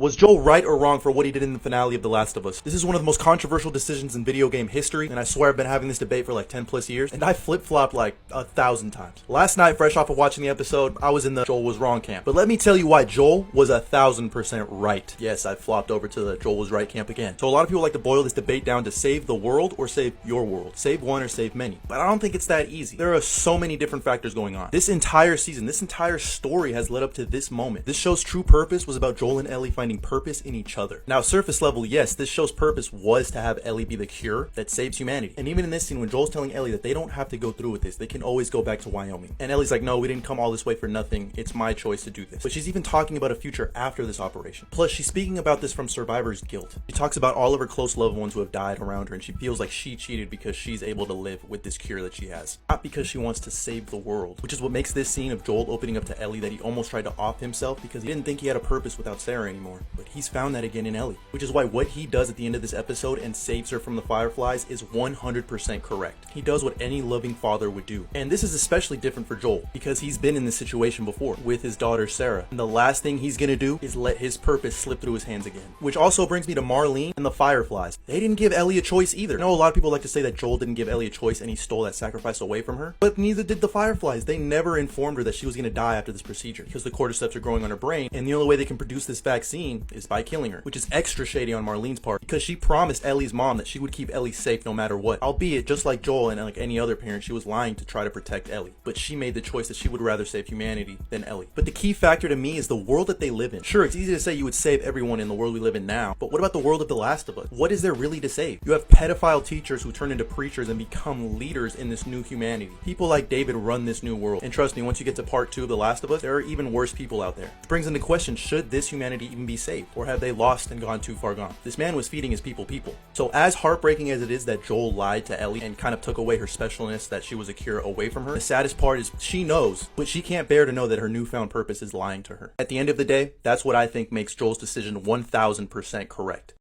Was Joel right or wrong for what he did in the finale of The Last of Us? This is one of the most controversial decisions in video game history, and I swear I've been having this debate for like 10 plus years, and I flip-flopped like 1,000 times. Last night, fresh off of watching the episode, I was in the Joel was wrong camp. But let me tell you why Joel was 1,000% right. Yes, I flopped over to the Joel was right camp again. So a lot of people like to boil this debate down to save the world or save your world. Save one or save many. But I don't think it's that easy. There are so many different factors going on. This entire season, this entire story has led up to this moment. This show's true purpose was about Joel and Ellie finding purpose in each other. Now, surface level, yes, this show's purpose was to have Ellie be the cure that saves humanity. And even in this scene, when Joel's telling Ellie that they don't have to go through with this, they can always go back to Wyoming. And Ellie's like, no, we didn't come all this way for nothing. It's my choice to do this. But she's even talking about a future after this operation. Plus, she's speaking about this from survivor's guilt. She talks about all of her close loved ones who have died around her, and she feels like she cheated because she's able to live with this cure that she has. Not because she wants to save the world, which is what makes this scene of Joel opening up to Ellie that he almost tried to off himself because he didn't think he had a purpose without Sarah anymore. But he's found that again in Ellie, which is why what he does at the end of this episode and saves her from the Fireflies is 100% correct. He does what any loving father would do. And this is especially different for Joel because he's been in this situation before with his daughter Sarah. And the last thing he's gonna do is let his purpose slip through his hands again. Which also brings me to Marlene and the Fireflies. They didn't give Ellie a choice either. I know a lot of people like to say that Joel didn't give Ellie a choice and he stole that sacrifice away from her, but neither did the Fireflies. They never informed her that she was gonna die after this procedure because the cordyceps are growing on her brain, and the only way they can produce this vaccine is by killing her, which is extra shady on Marlene's part because she promised Ellie's mom that she would keep Ellie safe no matter what. Albeit, just like Joel and like any other parent, she was lying to try to protect Ellie. But she made the choice that she would rather save humanity than Ellie. But the key factor to me is the world that they live in. Sure, it's easy to say you would save everyone in the world we live in now, but what about the world of The Last of Us? What is there really to save? You have pedophile teachers who turn into preachers and become leaders in this new humanity. People like David run this new world. And trust me, once you get to part 2 of The Last of Us, there are even worse people out there. It brings into question, should this humanity even be saved? Or have they lost and gone too far gone? This man was feeding his people. So as heartbreaking as it is that Joel lied to Ellie and kind of took away her specialness that she was a cure away from her, the saddest part is she knows, but she can't bear to know that her newfound purpose is lying to her. At the end of the day, that's what I think makes Joel's decision 1,000% correct.